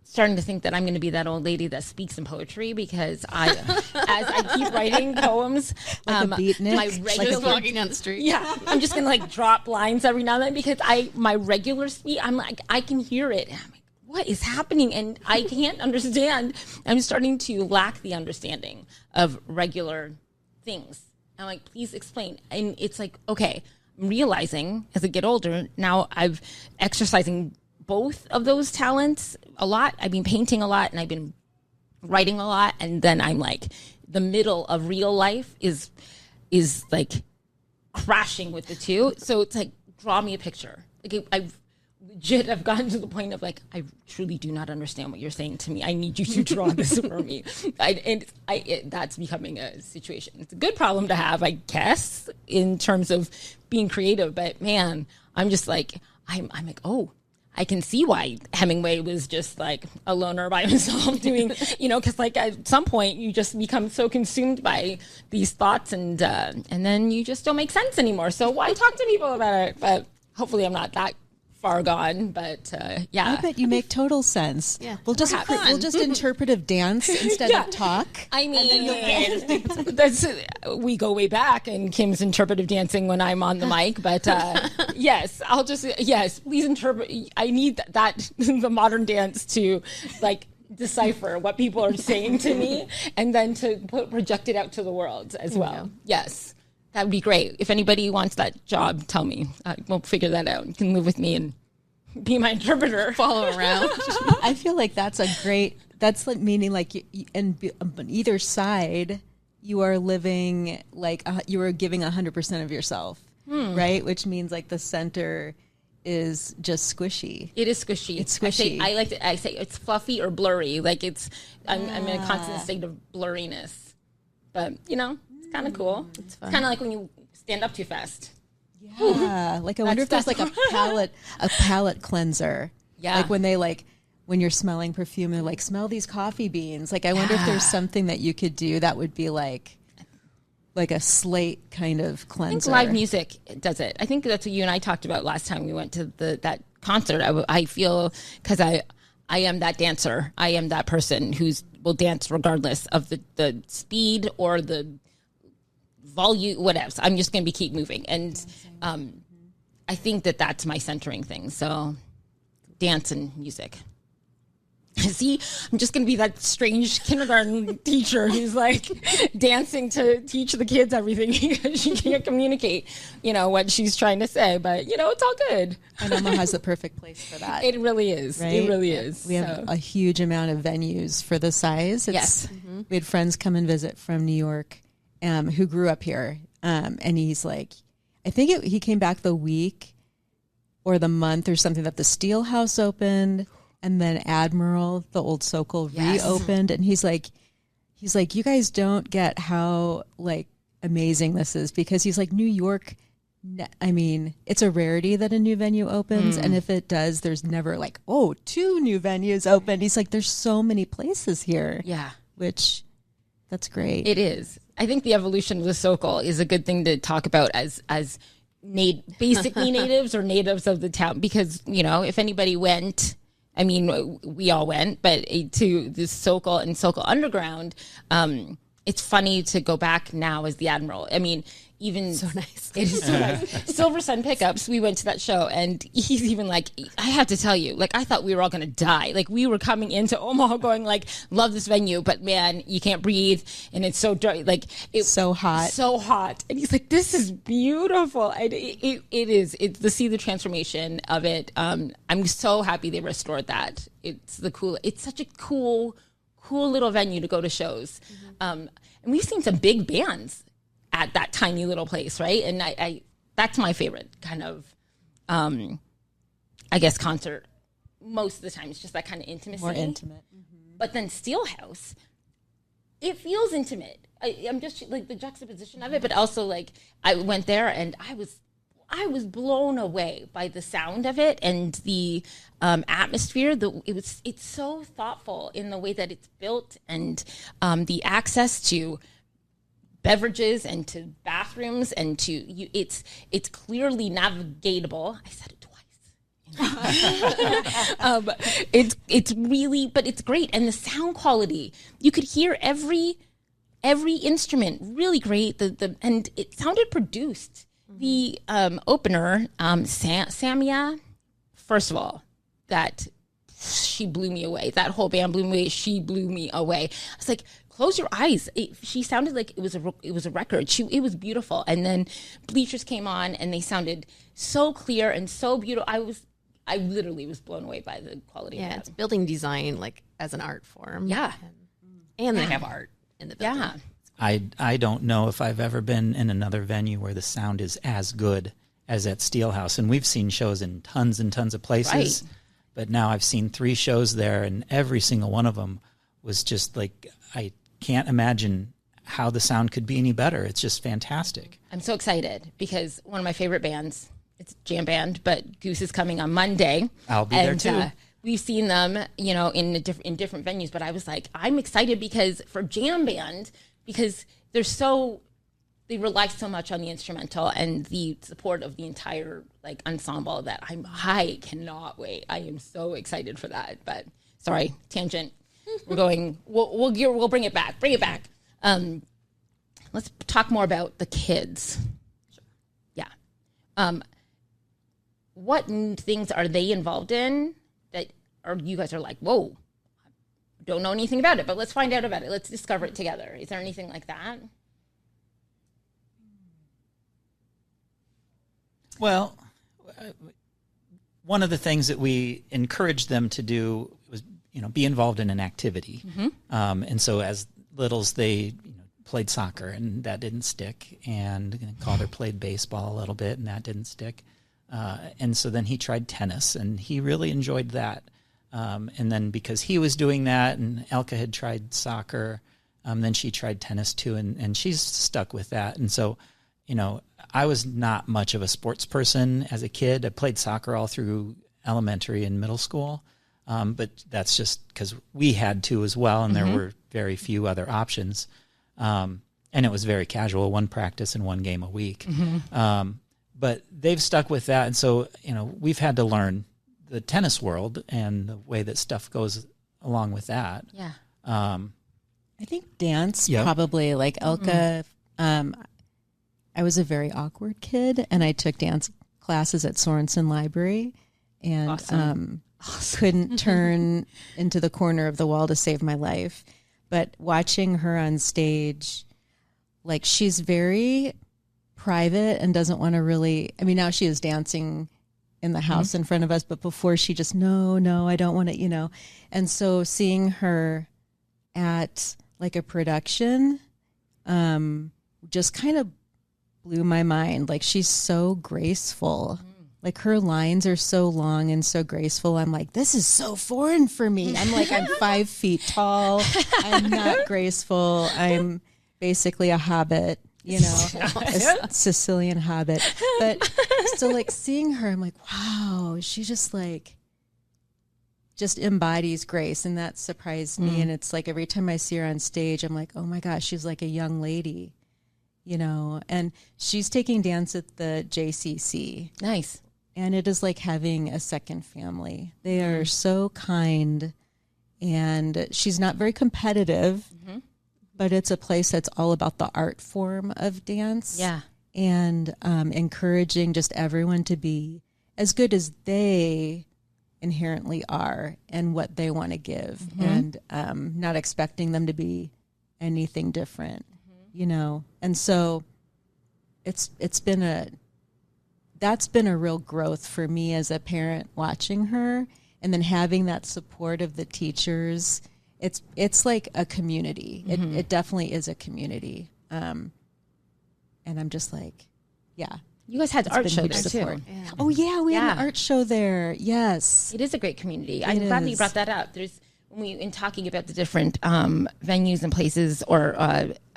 starting to think that I'm going to be that old lady that speaks in poetry, because as I keep writing poems, Like a beatnik? my Just regular walking down the street. yeah, I'm just going to like drop lines every now and then, because my regular speech, I'm like, I can hear it. And I'm like, what is happening? And I can't understand. I'm starting to lack the understanding of regular things. I'm like, please explain. And it's like, okay, I'm realizing as I get older, now I've exercising both of those talents a lot. I've been painting a lot and I've been writing a lot. And then I'm like, the middle of real life is like crashing with the two. So it's like, draw me a picture. Like legit have gotten to the point of like, I truly do not understand what you're saying to me. I need you to draw this for me. That's becoming a situation. It's a good problem to have, I guess, in terms of being creative. But man, I'm just like, I'm like, oh, I can see why Hemingway was just like a loner by himself doing, you know, because like at some point you just become so consumed by these thoughts and then you just don't make sense anymore. So why talk to people about it? But hopefully I'm not that far gone, but yeah. I bet you make total sense. Yeah. We'll just interpretive dance instead of talk. I mean, we go way back, and Kim's interpretive dancing when I'm on the mic. But yes, please interpret. I need that the modern dance to like decipher what people are saying to me, and then to project it out to the world as well. Yes. That would be great. If anybody wants that job, tell me. We'll figure that out. You can live with me and be my interpreter. Follow around. I feel like that's like meaning like on either side, you are living like you are giving 100% of yourself, right? Which means like the center is just squishy. It is squishy. It's squishy. I say it's fluffy or blurry. Like I'm in a constant state of blurriness. But, you know, kind of cool. It's kind of like when you stand up too fast. Yeah, like I wonder if there's like a palate cleanser. Yeah, like when you're smelling perfume, they're like, smell these coffee beans. Like I wonder if there's something that you could do that would be like a slate kind of cleanser. I think live music does it. I think that's what you and I talked about last time we went to that concert. I feel because I am that dancer. I am that person will dance regardless of the speed or the volume, whatever. So I'm just going to keep moving. And I think that's my centering thing. So dance and music. See, I'm just going to be that strange kindergarten teacher who's like dancing to teach the kids everything because she can't communicate, you know, what she's trying to say. But, you know, it's all good. And Omaha has the perfect place for that. It really is. Right? It really is. We have a huge amount of venues for the size. Yes. We had friends come and visit from New York who grew up here. And he's like, I think he came back the week or the month or something that the Steel House opened. And then Admiral, the old Sokol, reopened, and he's like, you guys don't get how like amazing this is, because he's like, New York. I mean, it's a rarity that a new venue opens, and if it does, there's never like, 2 new venues opened. He's like, there's so many places here. Yeah, which that's great. It is. I think the evolution of the Sokol is a good thing to talk about as basically natives or natives of the town, because you know, if anybody went. I mean, we all went, but to the Sokol and Sokol Underground, it's funny to go back now as the Admiral. I mean, even so nice. It is so nice. Silver Sun Pickups. We went to that show, and he's even like, I have to tell you, like, I thought we were all going to die. Like, we were coming into Omaha going like, love this venue, but man, you can't breathe, and it's so dirty. Like, it's so hot. And he's like, this is beautiful. And it is. It's to see the transformation of it. I'm so happy they restored that. It's such a cool little venue to go to shows. And we've seen some big bands at that tiny little place, right? And I that's my favorite kind of, I guess, concert. Most of the time, it's just that kind of intimacy. More intimate. But then Steelhouse, it feels intimate. I'm just like the juxtaposition of it, but also like I went there and I was blown away by the sound of it and the atmosphere. It's so thoughtful in the way that it's built, and the access to beverages and to bathrooms and to it's clearly navigatable. I said it twice. It's really, but it's great, and the sound quality, you could hear every instrument really great. And it sounded produced. The opener, Samia, first of all, that she blew me away. That whole band blew me away. She blew me away. I was like, close your eyes. She sounded like it was a record. It was beautiful. And then Bleachers came on, and they sounded so clear and so beautiful. I literally was blown away by the quality of it. Yeah, it's building design like as an art form. Yeah. And they have art in the building. Yeah. I don't know if I've ever been in another venue where the sound is as good as at Steelhouse. And we've seen shows in tons and tons of places. Right. But now I've seen 3 shows there, and every single one of them was just like, I can't imagine how the sound could be any better. It's just fantastic. I'm so excited because one of my favorite bands, it's a jam band, but Goose is coming on Monday. I'll be there too. We've seen them, in different venues, but I was like, I'm excited because for jam band, because they rely so much on the instrumental and the support of the entire like ensemble that I cannot wait. I am so excited for that. But sorry, tangent. We'll bring it back. Bring it back. Let's talk more about the kids. Yeah. What things are they involved in that you guys are like, whoa, don't know anything about it, but let's find out about it. Let's discover it together. Is there anything like that? Well, one of the things that we encouraged them to do was, be involved in an activity. And so as littles, they played soccer, and that didn't stick. And Calder played baseball a little bit, and that didn't stick. And so then he tried tennis, and he really enjoyed that. And then because he was doing that, and Elka had tried soccer, then she tried tennis too, and she's stuck with that. And so, I was not much of a sports person as a kid. I played soccer all through elementary and middle school, but that's just because we had to as well, and there were very few other options. And it was very casual, 1 practice and 1 game a week. But they've stuck with that, and so we've had to learn the tennis world and the way that stuff goes along with that. Yeah. I think dance probably, like Elka. I was a very awkward kid, and I took dance classes at Sorensen Library, and couldn't turn into the corner of the wall to save my life. But watching her on stage, like, she's very private and doesn't want to really, now she is dancing in the house in front of us, but before she just, no, I don't want to, And so seeing her at like a production, just kind of blew my mind. Like, she's so graceful. Like, her lines are so long and so graceful. I'm like, this is so foreign for me. I'm 5 feet tall. I'm not graceful. I'm basically a hobbit, a Sicilian hobbit. But so like seeing her, I'm like, wow, she just embodies grace. And that surprised me. And it's like every time I see her on stage, I'm like, oh my gosh, she's like a young lady. And she's taking dance at the JCC. Nice. And it is like having a second family. They are so kind, and she's not very competitive, but it's a place that's all about the art form of dance. Yeah. And encouraging just everyone to be as good as they inherently are and what they want to give, and not expecting them to be anything different. And so that's been a real growth for me as a parent watching her, and then having that support of the teachers. It's like a community. It definitely is a community. And I'm just like, yeah. You guys had art show there too. Yeah. Oh yeah, we had an art show there. Yes. It is a great community. I'm glad that you brought that up. In talking about the different venues and places or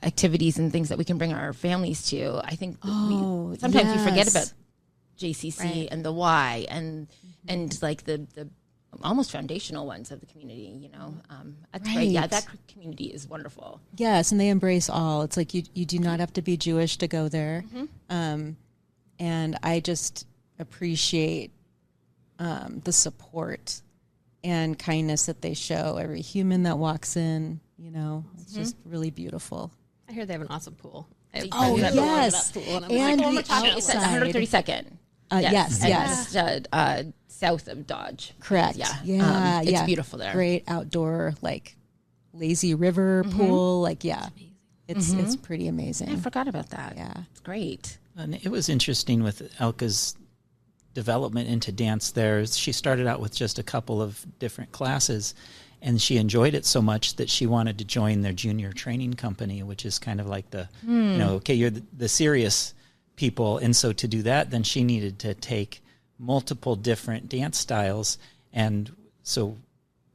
activities and things that we can bring our families to, I think sometimes we forget about JCC and the why and like the almost foundational ones of the community. That's great. Yeah, that community is wonderful. Yes, and they embrace all. It's like you do not have to be Jewish to go there, and I just appreciate the support and kindness that they show every human that walks in. It's just really beautiful. I hear they have an awesome pool. Oh yes, and the outside. It's at 132nd. Yes. Just south of Dodge. Correct. Yeah. It's beautiful there. Great outdoor, like, lazy river pool. It's pretty amazing. I forgot about that. Yeah. It's great. And it was interesting with Elka's development into dance there. She started out with just a couple of different classes, and she enjoyed it so much that she wanted to join their junior training company, which is kind of like the, okay, you're the serious people. And so to do that, then she needed to take multiple different dance styles. And so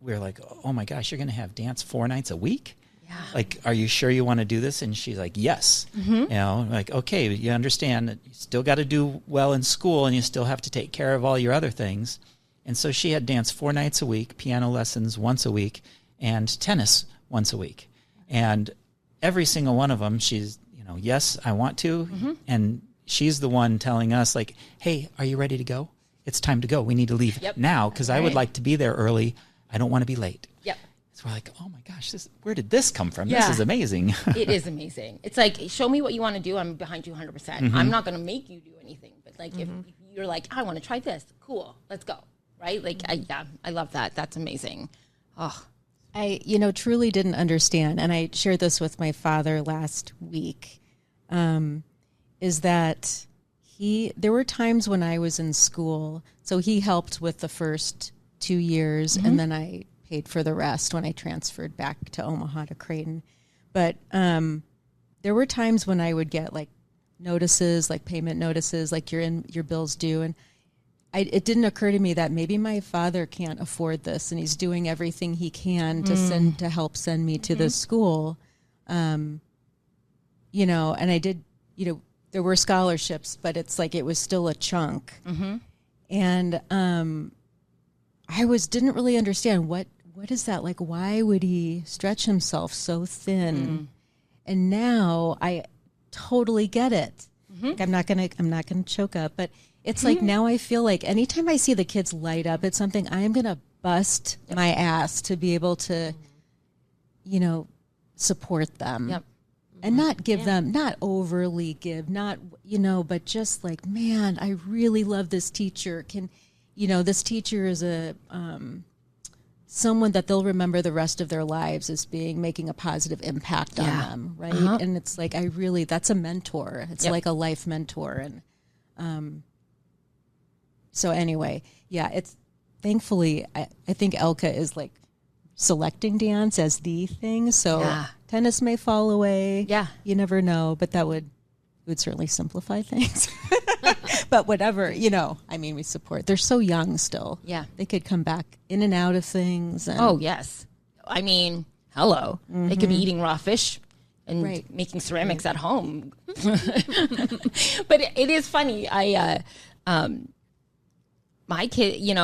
we're like, oh my gosh, you're going to have dance 4 nights a week? Yeah. Like, are you sure you want to do this? And she's like, yes. You know, like, okay, you understand that you still got to do well in school and you still have to take care of all your other things. And so she had dance 4 nights a week, piano lessons once a week, and tennis once a week. And every single one of them, she's, you know, yes, I want to. And she's the one telling us, like, hey, are you ready to go? It's time to go. We need to leave now because I would like to be there early. I don't want to be late. So we're like, oh my gosh, where did this come from? This is amazing. It is amazing. It's like, show me what you want to do. I'm behind you 100%. I'm not going to make you do anything. But like, if you're like, I want to try this, cool, let's go. Right? Like, I love that. That's amazing. Oh, I, truly didn't understand. And I shared this with my father last week, is that there were times when I was in school. So he helped with the first 2 years and then I paid for the rest when I transferred back to Omaha to Creighton. But there were times when I would get like notices, like payment notices, like your bill's due. And it didn't occur to me that maybe my father can't afford this and he's doing everything he can to help send me to this school. And I did, there were scholarships, but it's like it was still a chunk. And I didn't really understand what is that like? Why would he stretch himself so thin? And now I totally get it. Like, I'm not gonna choke up, but it's like now I feel like anytime I see the kids light up, it's something I am gonna bust my ass to be able to, support them. And not give them, not overly give, not, but just like, man, I really love this teacher. This teacher is someone that they'll remember the rest of their lives as making a positive impact on them, right? And it's like, that's a mentor. It's like a life mentor. And so anyway, it's thankfully, I think Elka is like selecting dance as the thing. So tennis may fall away. You never know, but that would certainly simplify things. But whatever, we support. They're so young still. They could come back in and out of things. And oh, yes. I mean, hello. They could be eating raw fish and making ceramics at home. But it is funny. My kid,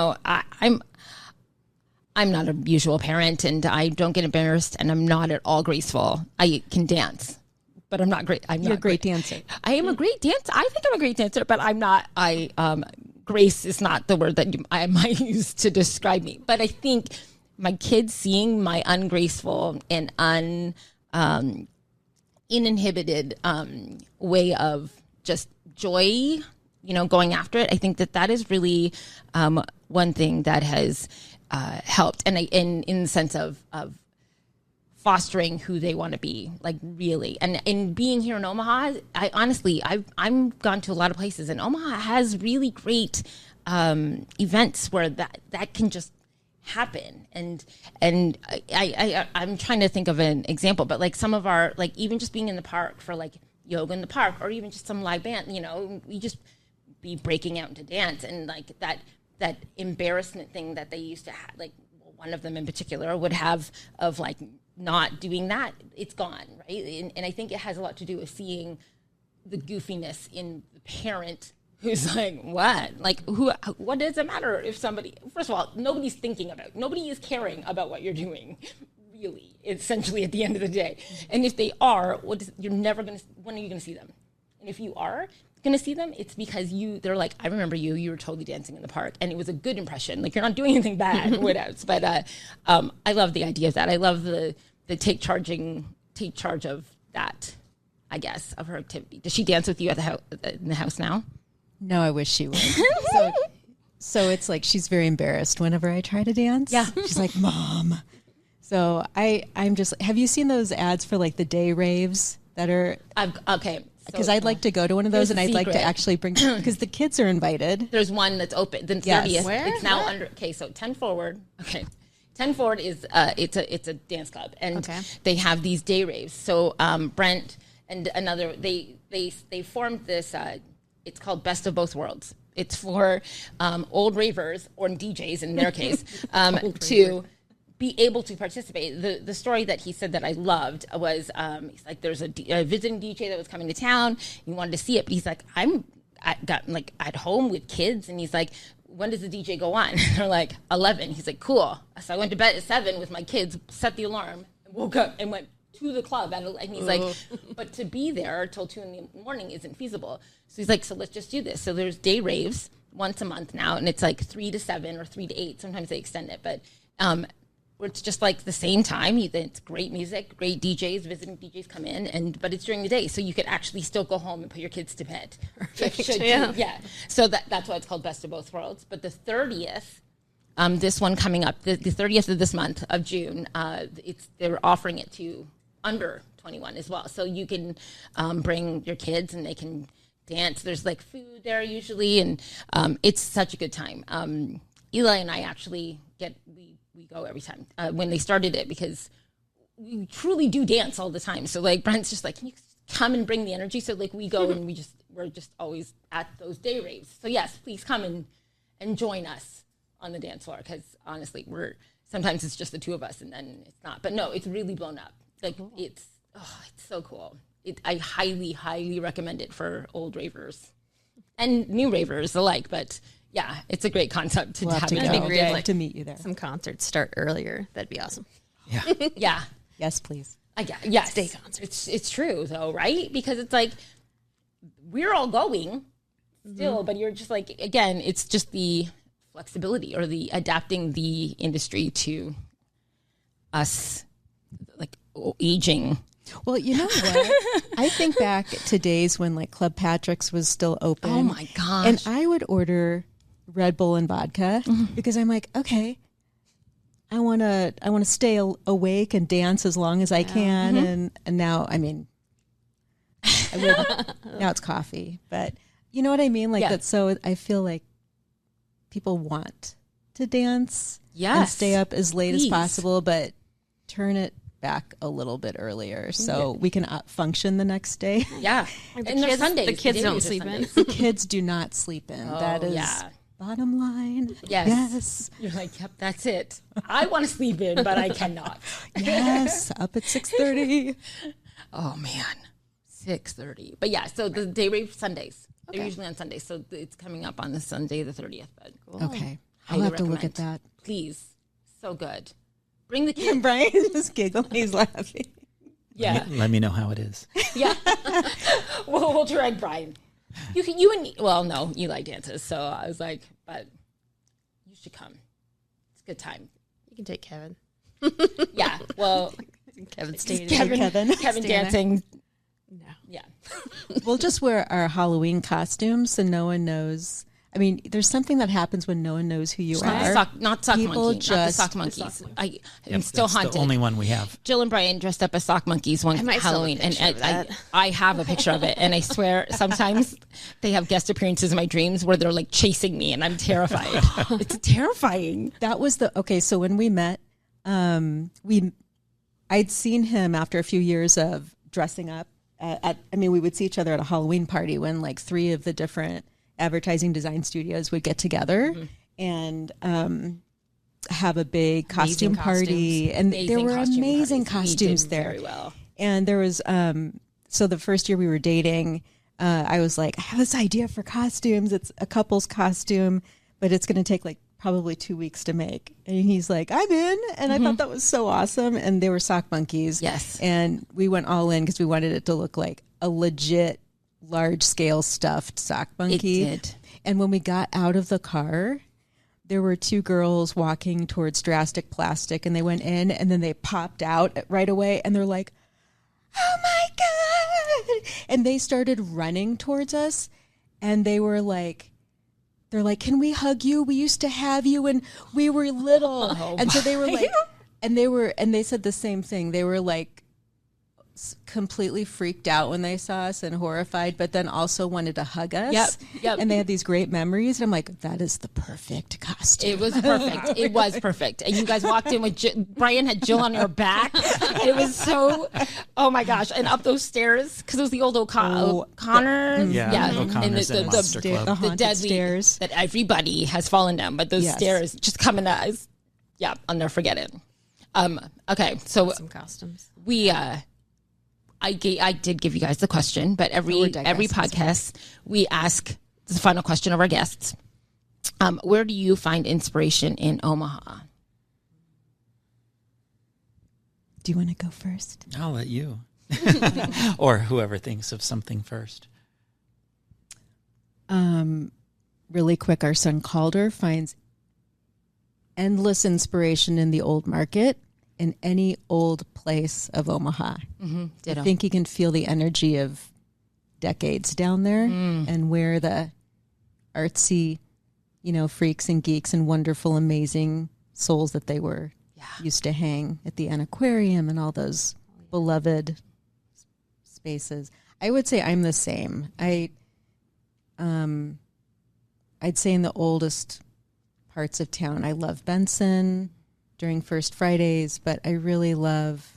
I'm not a usual parent and I don't get embarrassed and I'm not at all graceful. I can dance. But I'm not great. You're a great dancer. I am a great dancer. I think I'm a great dancer, but I'm not. Grace is not the word that I might use to describe me. But I think my kids seeing my ungraceful and uninhibited way of just joy, going after it. I think that is really one thing that has helped, and in the sense of fostering who they want to be, like really. And in being here in Omaha, I've gone to a lot of places, and Omaha has really great events where that can just happen. And I'm trying to think of an example, but like some of our, like even just being in the park for like yoga in the park, or even just some live band, we just be breaking out into dance, and like that embarrassment thing that they used to have, like one of them in particular would have of like not doing that, it's gone, right? And I think it has a lot to do with seeing the goofiness in the parent who's like, what? Like, what does it matter if somebody, first of all, nobody is caring about what you're doing, really, essentially at the end of the day. And if they are, when are you going to see them? And if you are going to see them, it's because they're like, I remember you were totally dancing in the park and it was a good impression. Like, you're not doing anything bad, whatever. But I love the idea of that. I love the take charge of that, I guess, of her activity. Does she dance with you at in the house now? No, I wish she would. So it's like she's very embarrassed whenever I try to dance. She's like, Mom. So I'm just, have you seen those ads for like the day raves that are? Okay. Because I'd like to go to one of those, and I'd like to actually bring, because the kids are invited. There's one that's open. The 30th. Where? It's now under. Okay, so 10 Forward. Okay, 10 Forward is it's a dance club, and they have these day raves. So Brent and another they formed this. It's called Best of Both Worlds. It's for old ravers or DJs in their case to be able to participate. The story that he said that I loved was he's like, there's a visiting DJ that was coming to town. He wanted to see it, but he's like, I got like at home with kids, and he's like, when does the DJ go on? They're like 11. He's like, cool. So I went to bed at 7 with my kids, set the alarm, and woke up and went to the club. And he's like, but to be there till 2 in the morning isn't feasible. So he's like, so let's just do this. So there's day raves once a month now, and it's like 3 to 7 or 3 to 8. Sometimes they extend it, but it's just like the same time. It's great music, great DJs, visiting DJs come in, but it's during the day, so you could actually still go home and put your kids to bed. Yeah. So that's why it's called Best of Both Worlds. But the 30th, this one coming up, the 30th of this month of June, they're offering it to under 21 as well. So you can bring your kids and they can dance. There's like food there usually, and it's such a good time. Eli and I actually we go every time when they started it, because we truly do dance all the time. So like Brent's just like, can you come and bring the energy? So like we go and we're just always at those day raves. So yes, please come and join us on the dance floor, because honestly, sometimes it's just the two of us and then it's not. But no, it's really blown up. Like it's so cool. I highly, highly recommend it for old ravers and new ravers alike. But yeah, it's a great concept to have. It'd be great to meet you there. Some concerts start earlier. That'd be awesome. Yeah. Yeah. Yes, please. Yes. Day concerts. It's true though, right? Because it's like we're all going still, but you're just like, again, it's just the flexibility or the adapting the industry to us, like aging. Well, you know what? I think back to days when like Club Patrick's was still open. Oh my gosh. And I would order Red Bull and vodka because I'm like, okay, I want to stay awake and dance as long as I can. And now, I mean, now it's coffee, but you know what I mean? Like that's so, I feel like people want to dance and stay up as late as possible, but turn it back a little bit earlier so we can function the next day. Yeah. And there's Sundays. The kids don't sleep in. The kids do not sleep in. That is bottom line. Yes. You're like, yep, that's it. I want to sleep in, but I cannot. Yes. Up at 6:30. Oh man. 6:30. But yeah, so the day rave Sundays. They're usually on Sundays. So it's coming up on the Sunday, the 30th. But cool. Okay. I'll have to look at that. Please. So good. Bring the kids. And Brian is giggling. He's laughing. Yeah. Let me know how it is. Yeah. we'll drag Brian. You and me. Well, no, Eli dances. So I was like, but you should come. It's a good time. You can take Kevin. Yeah. Well, Kevin's staying. Kevin dancing. No. Yeah. We'll just wear our Halloween costumes so no one knows. I mean, there's something that happens when no one knows who you are. Not sock People monkey. Not the just- sock monkeys. I'm still that's haunted. the only one we have. Jill and Brian dressed up as sock monkeys one might still Halloween, have a and picture of that. I have a picture of it. And I swear, sometimes they have guest appearances in my dreams where they're like chasing me, and I'm terrified. It's terrifying. That was okay. So when we met, I'd seen him after a few years of dressing up. We would see each other at a Halloween party when like 3 of the different advertising design studios would get together and have a big costume party. And there were amazing costumes there. Very well. And there was, so the first year we were dating, I was like, I have this idea for costumes. It's a couple's costume, but it's going to take like probably 2 weeks to make. And he's like, I'm in. And I thought that was so awesome. And they were sock monkeys. Yes. And we went all in because we wanted it to look like a legit large scale stuffed sock monkey. It did. And when we got out of the car, there were 2 girls walking towards Drastic Plastic, and they went in and then they popped out right away and they're like, oh my God. And they started running towards us, and they were like, they're like, can we hug you? We used to have you when we were little. And so they were like, and they said the same thing. They were like, completely freaked out when they saw us and horrified, but then also wanted to hug us. Yep. And they had these great memories. And I'm like, that is the perfect costume. It was perfect. It was perfect. And you guys walked in with Brian had Jill on your back. It was so, oh my gosh. And up those stairs, because it was the old O'Connors. O'Connors and Monster Club. The deadly stairs that everybody has fallen down, but those stairs just coming to us. Yeah, I'll never forget it. Okay, so Some costumes. I did give you guys the question, but every podcast we ask the final question of our guests. Where do you find inspiration in Omaha? Do you want to go first? I'll let you. Or whoever thinks of something first. Really quick, our son Calder finds endless inspiration in the old market, in any old place of Omaha. I think he can feel the energy of decades down there and where the artsy, freaks and geeks and wonderful, amazing souls that they were used to hang at the Antiquarium and all those beloved spaces. I would say I'm the same. I'd say in the oldest parts of town, I love Benson during First Fridays, but I really love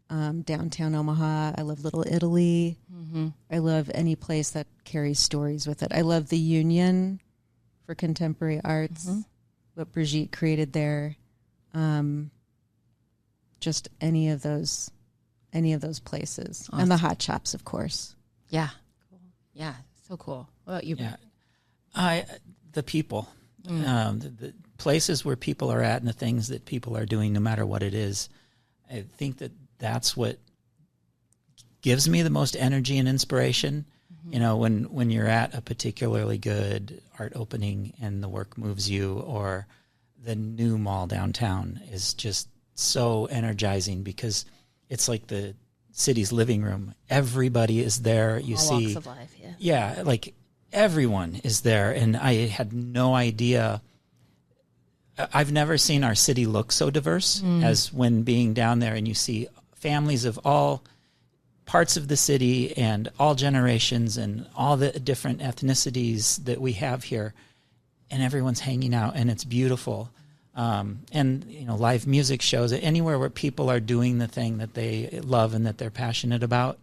downtown Omaha. I love Little Italy. I love any place that carries stories with it. I love the Union for contemporary arts, what Brigitte created there. Just any of those places. Awesome. And the hot shops, of course. Yeah. Cool. Yeah, so cool. What about you? Yeah. The people. The places where people are at and the things that people are doing, no matter what it is. I think that's what gives me the most energy and inspiration. When you're at a particularly good art opening and the work moves you, or the new mall downtown is just so energizing because it's like the city's living room. Everybody is there. You all see, walks of life, like everyone is there, and I had no idea. I've never seen our city look so diverse as when being down there, and you see families of all parts of the city and all generations and all the different ethnicities that we have here, and everyone's hanging out, and it's beautiful. And live music shows, anywhere where people are doing the thing that they love and that they're passionate about,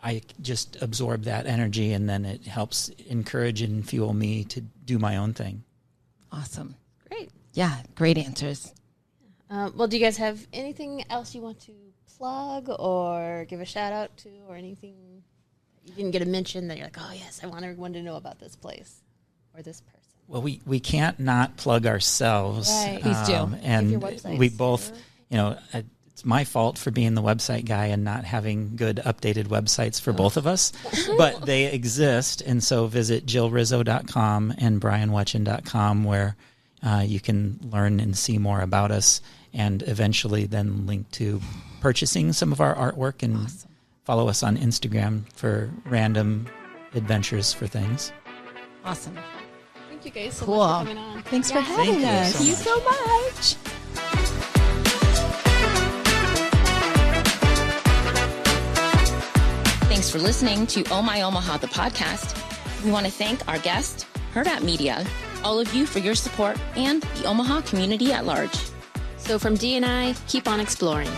I just absorb that energy, and then it helps encourage and fuel me to do my own thing. Awesome. Great. Yeah, great answers. Well, do you guys have anything else you want to plug or give a shout out to, or anything you didn't get a mention that you're like, oh yes, I want everyone to know about this place or this person? Well, we can't not plug ourselves. Right. Please do. And your websites, we both, it's my fault for being the website guy and not having good updated websites for both of us, but they exist. And so visit jillrizzo.com and brianwetjen.com, where you can learn and see more about us, and eventually then link to purchasing some of our artwork, and follow us on Instagram for random adventures for things. Awesome. Thank you guys so Cool. much for coming on. Thanks for having us. Thank you so much. Thanks for listening to Oh My Omaha, the podcast. We want to thank our guest, Hurrdat Media, all of you for your support, and the Omaha community at large. So from D&I, keep on exploring.